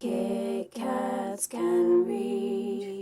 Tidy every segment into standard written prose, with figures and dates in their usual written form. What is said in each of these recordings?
Kit Kats can read.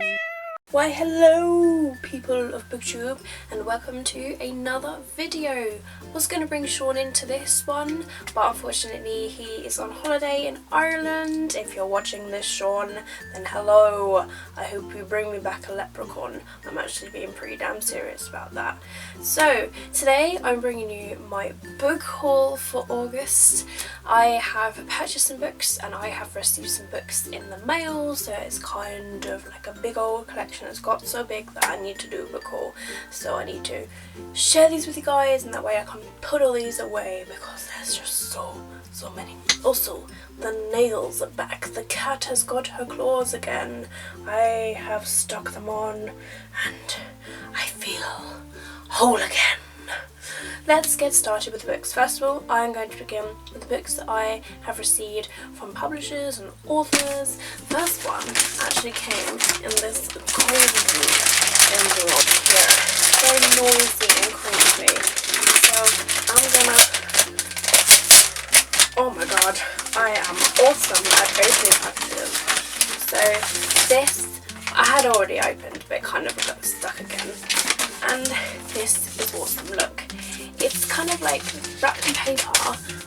Why hello people of BookTube and welcome to another video. I was going to bring Sean into this one, but unfortunately he is on holiday in Ireland. If you're watching this, Sean, then hello. I hope you bring me back a leprechaun. I'm actually being pretty damn serious about that. So today I'm bringing you my book haul for August. I have purchased some books and I have received some books in the mail, so it's kind of like a big old collection. It's got so big that I need to do a book haul, so I need to share these with you guys, and that way I can put all these away because there's just so many. Also, the nails are back. The cat has got her claws again. I have stuck them on and I feel whole again. Let's get started with the books. First of all, I'm going to begin with the books that I have received from publishers and authors. First one actually came in this crazy envelope here. Very noisy and creepy. So I'm gonna... Oh my god, I am awesome at opening packages. So this I had already opened, but it kind of got stuck again. And this is awesome. Look. It's kind of like wrapped in paper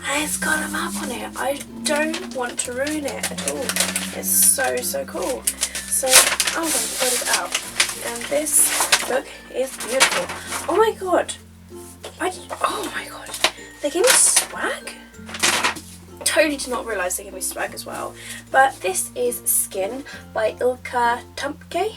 and it's got a map on it. I don't want to ruin it at all. It's so cool. So I'm going to put it out. And this book is beautiful. Oh my god. Oh my god. They gave me swag? Totally did not realise they gave me swag as well. But this is Skin by Ilka Tumpke.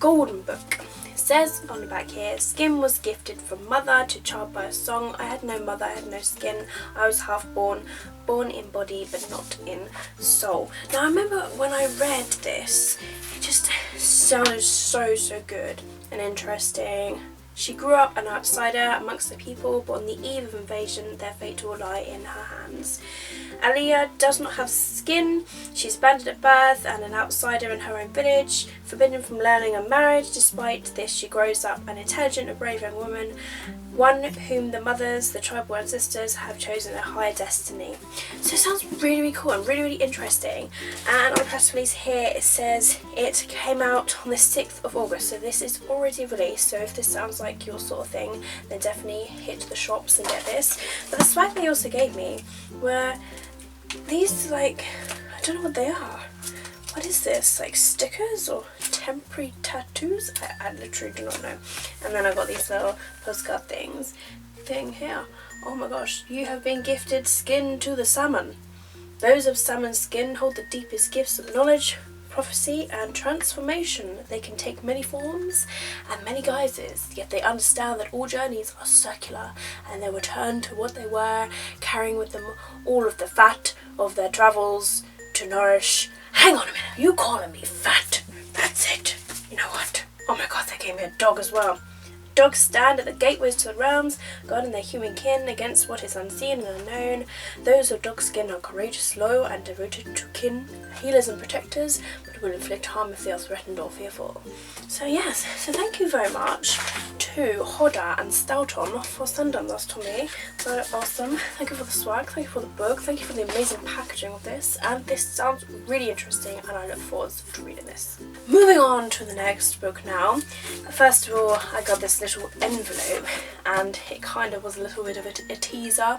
Golden book. Says on the back here, skin was gifted from mother to child by a song. I had no mother, I had no skin. I was half born in body but not in soul. Now I remember when I read this, it just sounded so good and interesting. She grew up an outsider amongst the people, but on the eve of invasion, their fate will lie in her hands. Aliyah does not have skin. She's abandoned at birth and an outsider in her own village, forbidden from learning and marriage. Despite this, she grows up an intelligent and brave young woman, one whom the mothers, the tribal ancestors, have chosen a higher destiny. So it sounds really cool and really interesting. And on the press release here it says it came out on the 6th of August, so this is already released. So if this sounds like your sort of thing, then definitely hit the shops and get this. But the swag they also gave me were these, like, I don't know what they are. What is this? Like stickers or temporary tattoos? I literally do not know. And then I got these little postcard thing here. Oh my gosh, you have been gifted skin to the salmon. Those of salmon skin hold the deepest gifts of knowledge, prophecy and transformation. They can take many forms and many guises, yet they understand that all journeys are circular and they return to what they were, carrying with them all of the fat of their travels to nourish. Hang on a minute, you calling me fat? That's it. You know what? Oh my god, they gave me a dog as well. Dogs stand at the gateways to the realms, guarding their human kin against what is unseen and unknown. Those of dog skin are courageous, loyal and devoted to kin, healers and protectors, but will inflict harm if they are threatened or fearful. So yes, so thank you very much to Hoda and Stoughton for sending this to me. So awesome. Thank you for the swag, thank you for the book, thank you for the amazing packaging of this, and this sounds really interesting and I look forward to reading this. Moving on to the next book now. First of all, I got this little envelope and it kind of was a little bit of a teaser,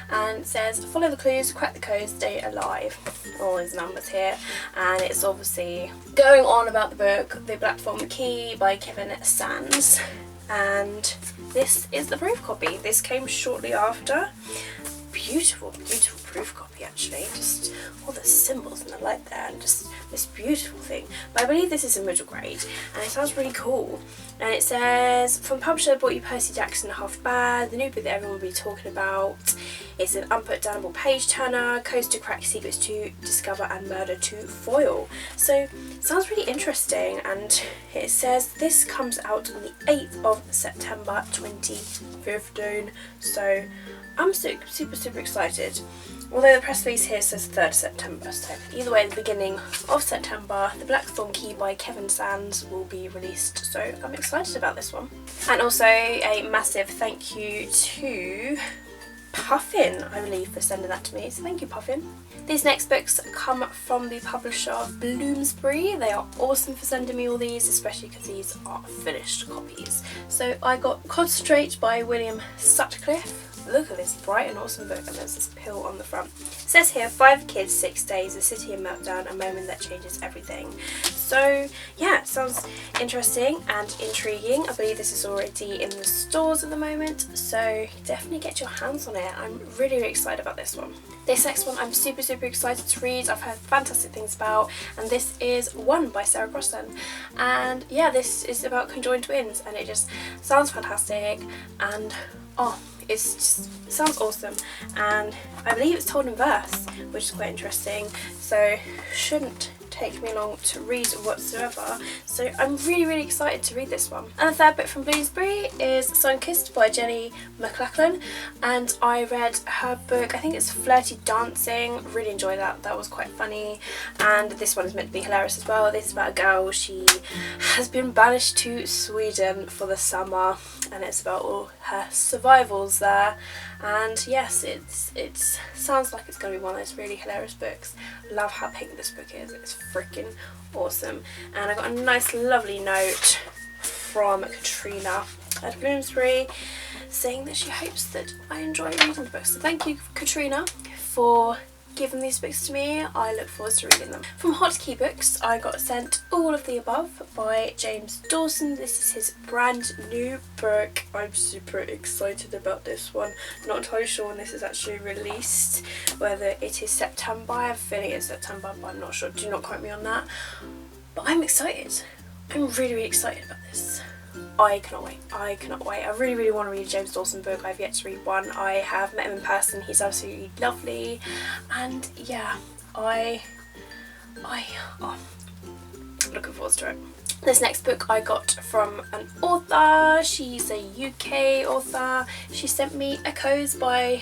and it says follow the clues, crack the code, stay alive. All these numbers here, and it's obviously going on about the book The Platform Key by Kevin Sands, and this is the proof copy. This came shortly after. Beautiful proof copy actually, just all the symbols and the light there and just this beautiful thing. But I believe this is a middle grade and it sounds really cool. And it says, from publisher bought you Percy Jackson Half Bad, the new book that everyone will be talking about. It's an unputdownable page turner, codes to crack, secrets to discover and murder to foil. So it sounds really interesting, and it says this comes out on the 8th of September 2015. So I'm super excited. Although the press release here says 3rd September, so either way, the beginning of September, The Blackthorn Key by Kevin Sands will be released, so I'm excited about this one. And also a massive thank you to Puffin, I believe, for sending that to me, so thank you, Puffin. These next books come from the publisher Bloomsbury. They are awesome for sending me all these, especially because these are finished copies. So I got Cod Street by William Sutcliffe. Look at this bright and awesome book, and there's this pill on the front. It says here, 5 kids, 6 days, a city in meltdown, a moment that changes everything. So yeah, it sounds interesting and intriguing. I believe this is already in the stores at the moment, so definitely get your hands on it. I'm really, really excited about this one. This next one I'm super, super excited to read. I've heard fantastic things about, and this is One by Sarah Crossan. And yeah, this is about conjoined twins, and it just sounds fantastic, and oh, it sounds awesome, and I believe it's told in verse, which is quite interesting, so shouldn't take me long to read whatsoever, so I'm really, really excited to read this one. And the third book from Bloomsbury is Sunkissed by Jenny McLachlan, and I read her book, I think it's Flirty Dancing. Really enjoyed that, that was quite funny, and this one is meant to be hilarious as well. This is about a girl, she has been banished to Sweden for the summer, and it's about all her survivals there, and yes, it sounds like it's going to be one of those really hilarious books. Love how pink this book is, it's freaking awesome. And I got a nice lovely note from Katrina at Bloomsbury saying that she hopes that I enjoy reading the books. So thank you, Katrina, for giving these books to me. I look forward to reading them. From Hotkey Books, I got sent All of the Above by James Dawson. This is his brand new book. I'm super excited about this one. Not entirely sure when this is actually released, whether it is September. I have a feeling it's September, but I'm not sure. Do not quote me on that. But I'm excited. I'm really, really excited about this. I cannot wait. I cannot wait. I really, really want to read a James Dawson book. I've yet to read one. I have met him in person. He's absolutely lovely. And yeah, I'm looking forward to it. This next book I got from an author. She's a UK author. She sent me Echoes by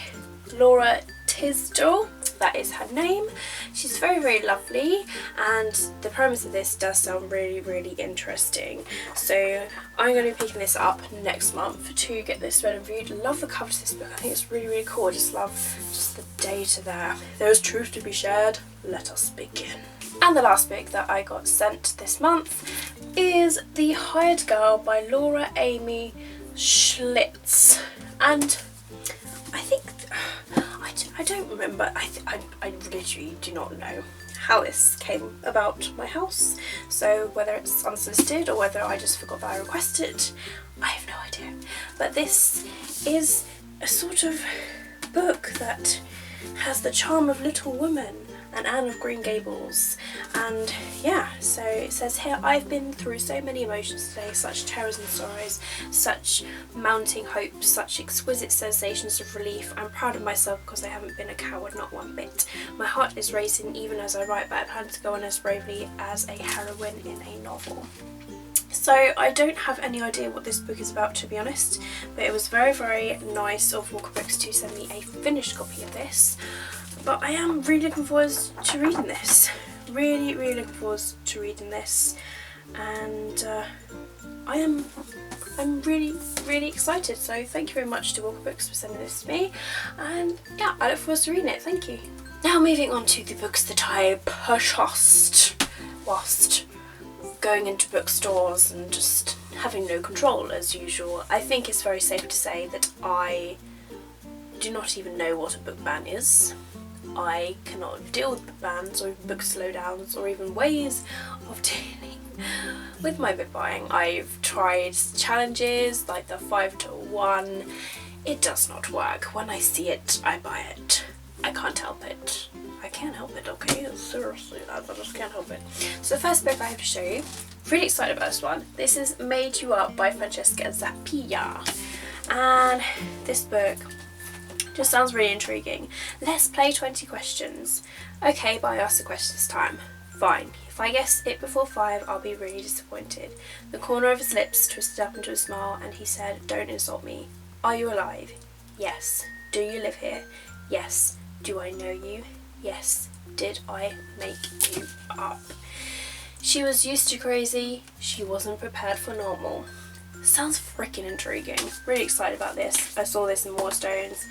Laura Tisdall. That is her name. She's very, very lovely, and the premise of this does sound really, really interesting. So I'm going to be picking this up next month to get this read and reviewed. Love the cover to this book. I think it's really, really cool. I just love just the data there. There is truth to be shared. Let us begin. And the last book that I got sent this month is The Hired Girl by Laura Amy Schlitz. And I think I don't remember. I literally do not know how this came about my house. So whether it's unsolicited or whether I just forgot that I requested, I have no idea. But this is a sort of book that has the charm of Little Woman and Anne of Green Gables, and yeah, so it says here, I've been through so many emotions today, such terrors and sorrows, such mounting hopes, such exquisite sensations of relief. I'm proud of myself because I haven't been a coward, not one bit. My heart is racing even as I write, but I plan to go on as bravely as a heroine in a novel. So I don't have any idea what this book is about, to be honest, but it was very, very nice of Walker Books to send me a finished copy of this. But I am really looking forward to reading this. Really, really looking forward to reading this, and I'm really, really excited. So thank you very much to Walker Books for sending this to me, and yeah, I look forward to reading it. Thank you. Now moving on to the books that I purchased whilst going into bookstores and just having no control as usual. I think it's very safe to say that I do not even know what a book ban is. I cannot deal with book bans or book slowdowns or even ways of dealing with my book buying. I've tried challenges like the 5 to 1. It does not work. When I see it, I buy it. I can't help it. I can't help it, okay? Seriously, I just can't help it. So the first book I have to show you, really excited about this one. This is Made You Up by Francesca Zappia. And this book just sounds really intriguing. Let's play 20 questions. Okay, but I asked the question this time. Fine. If I guess it before 5, I'll be really disappointed. The corner of his lips twisted up into a smile, and he said, don't insult me. Are you alive? Yes. Do you live here? Yes. Do I know you? Yes. Did I make you up? She was used to crazy. She wasn't prepared for normal. Sounds freaking intriguing. Really excited about this. I saw this in Waterstones,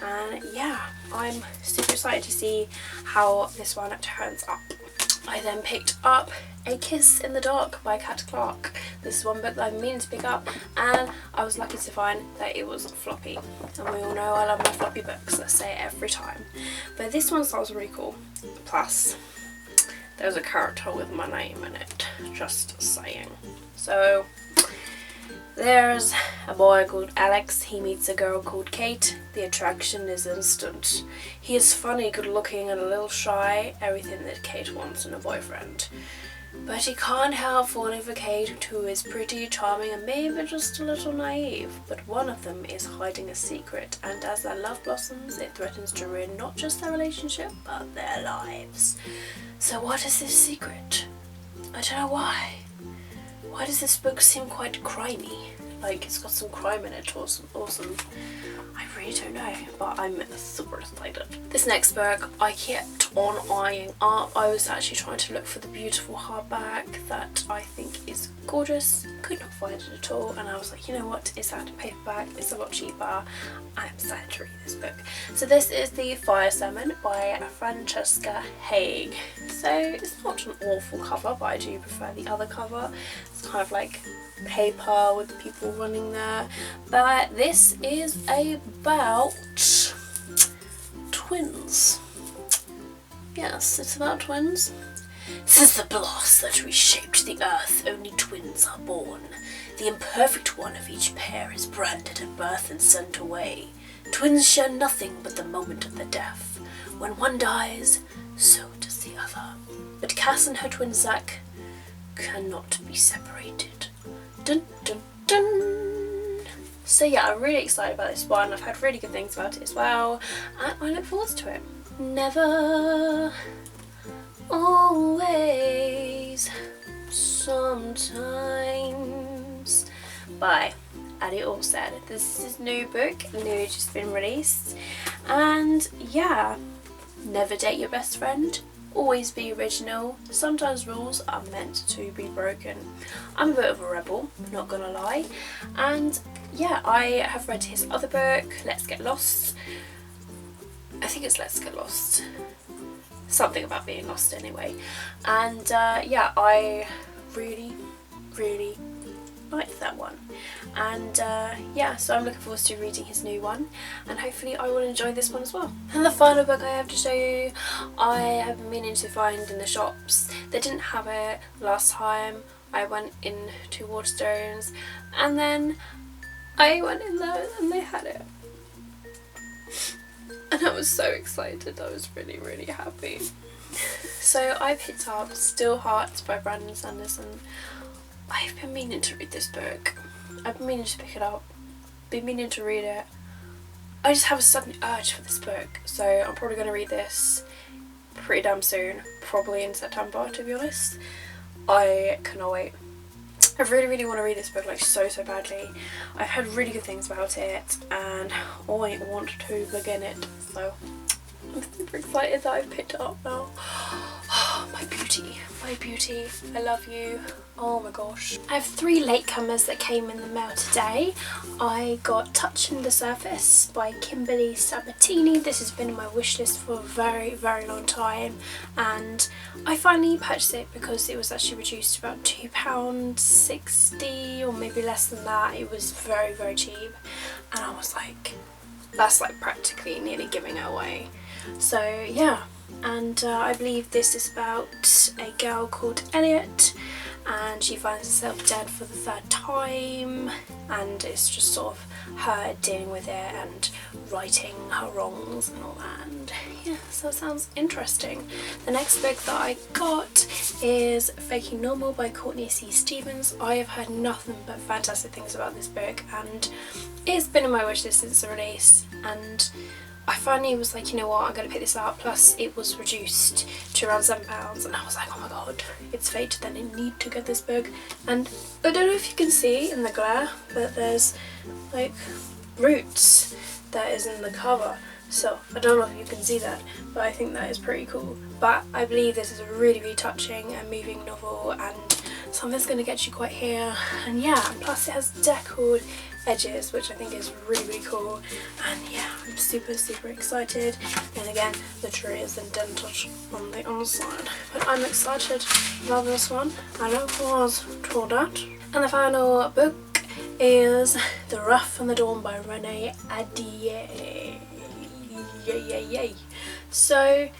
and yeah, I'm super excited to see how this one turns up. I then picked up A Kiss in the Dark by Kat Clark. This is one book that I've been meaning to pick up, and I was lucky to find that it was floppy. And we all know I love my floppy books, I say it every time. But this one sounds really cool. Plus, there's a character with my name in it, just saying. So, there's a boy called Alex. He meets a girl called Kate. The attraction is instant. He is funny, good looking, and a little shy, everything that Kate wants in a boyfriend. But he can't help falling for Kate, who is pretty, charming, and maybe just a little naive. But one of them is hiding a secret, and as their love blossoms, it threatens to ruin not just their relationship, but their lives. So what is this secret? I don't know why. Why does this book seem quite crimey? Like it's got some crime in it or some awesome. I really don't know, but I'm super excited. This next book I kept on eyeing up. I was actually trying to look for the beautiful hardback that I think is gorgeous. Could not find it at all, and I was like, you know what, it's out of paperback, it's a lot cheaper. I'm excited to read this book. So this is The Fire Sermon by Francesca Haig. So it's not an awful cover, but I do prefer the other cover. It's kind of like paper with people running there, but this is about twins. Yes, it's about twins. Since the blast that reshaped the earth, only twins are born. The imperfect one of each pair is branded at birth and sent away. Twins share nothing but the moment of the death. When one dies, so does the other. But Cass and her twin Zach cannot be separated. Dun dun dun! So yeah, I'm really excited about this one. I've heard really good things about it as well, and I look forward to it. Never, always, sometimes. By Addie Allstead. This is his new book, new, just been released, and yeah, never date your best friend. Always be original. Sometimes rules are meant to be broken. I'm a bit of a rebel, not gonna lie. And yeah, I have read his other book, Let's Get Lost. I think it's Let's Get Lost. Something about being lost anyway. And yeah, I really liked that one. And yeah, so I'm looking forward to reading his new one, and hopefully I will enjoy this one as well. And the final book I have to show you, I have been meaning to find in the shops. They didn't have it last time I went into Waterstones, and then I went in there and they had it. And I was so excited, I was really happy. So I picked up Still Hearts by Brandon Sanderson. I've been meaning to read this book. I've been meaning to pick it up, been meaning to read it. I just have a sudden urge for this book, so I'm probably going to read this pretty damn soon, probably in September to be honest. I cannot wait. I really want to read this book like so badly. I've heard really good things about it and I want to begin it, so I'm super excited that I've picked it up now. My beauty, I love you. Oh my gosh. I have 3 latecomers that came in the mail today. I got Touching the Surface by Kimberly Sabatini. This has been on my wish list for a very long time, and I finally purchased it because it was actually reduced to about £2.60 or maybe less than that. It was very cheap, and I was like, that's like practically nearly giving it away. So yeah, and I believe this is about a girl called Elliot, and she finds herself dead for the 3rd time, and it's just sort of her dealing with it and righting her wrongs and all that, and yeah, so it sounds interesting. The next book that I got is Faking Normal by Courtney C. Stevens. I have heard nothing but fantastic things about this book, and it's been on my wish list since the release, and I finally was like, you know what, I'm going to pick this up. Plus it was reduced to around £7, and I was like, oh my god, it's fate, then I need to get this book. And I don't know if you can see in the glare, but there's like roots that is in the cover. So I don't know if you can see that, but I think that is pretty cool. But I believe this is a really touching and moving novel, and something's going to get you quite here. And yeah, plus it has deckled edges, which I think is really cool. And yeah, I'm super excited. And again, the tree is indented on the inside, but I'm excited about this one. I look forward to that. And the final book is The Rough and the Dawn by Renee Ahdieh. Yay. So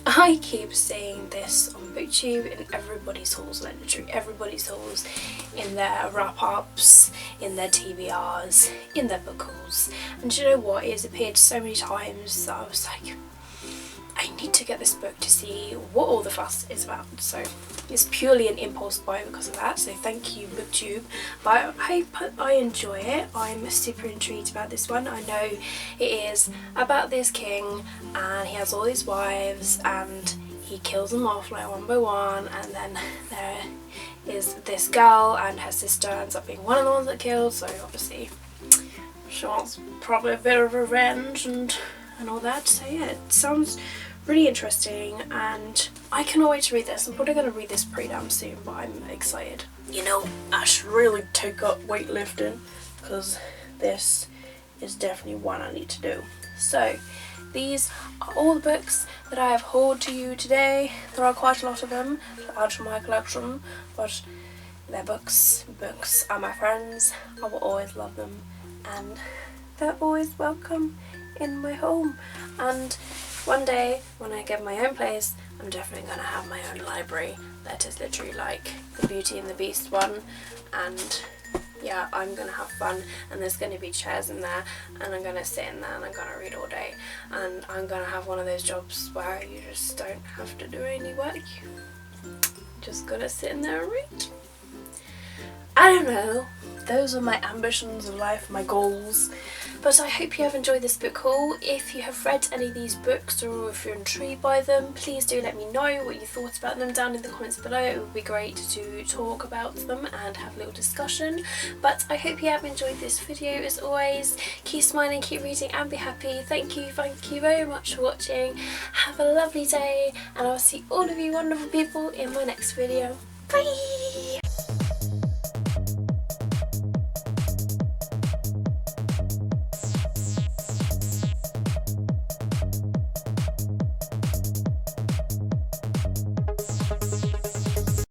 I keep seeing this on BookTube in everybody's hauls, like literally everybody's hauls, in their wrap-ups, in their TBRs, in their book hauls. And do you know what? It has appeared so many times that I was like, I need to get this book to see what all the fuss is about. So it's purely an impulse buy because of that, so thank you BookTube. But I hope I enjoy it. I'm super intrigued about this one. I know it is about this king and he has all these wives and he kills them off like one by one, and then there is this girl and her sister ends up being one of the ones that killed, so obviously she wants probably a bit of revenge and all that. So yeah, it sounds really interesting and I cannot wait to read this. I'm probably going to read this pretty damn soon, but I'm excited. You know, I should really take up weightlifting because this is definitely one I need to do. So these are all the books that I have hauled to you today. There are quite a lot of them to add to my collection, but they're books. Books are my friends. I will always love them and they're always welcome in my home. And one day when I get my own place, I'm definitely going to have my own library that is literally like the Beauty and the Beast one, and yeah, I'm going to have fun, and there's going to be chairs in there and I'm going to sit in there and I'm going to read all day, and I'm going to have one of those jobs where you just don't have to do any work, you just got to sit in there and read. I don't know, those are my ambitions of life, my goals. But I hope you have enjoyed this book haul. If you have read any of these books or if you're intrigued by them, please do let me know what you thought about them down in the comments below. It would be great to talk about them and have a little discussion. But I hope you have enjoyed this video. As always, keep smiling, keep reading and be happy. Thank you very much for watching. Have a lovely day and I'll see all of you wonderful people in my next video. Bye!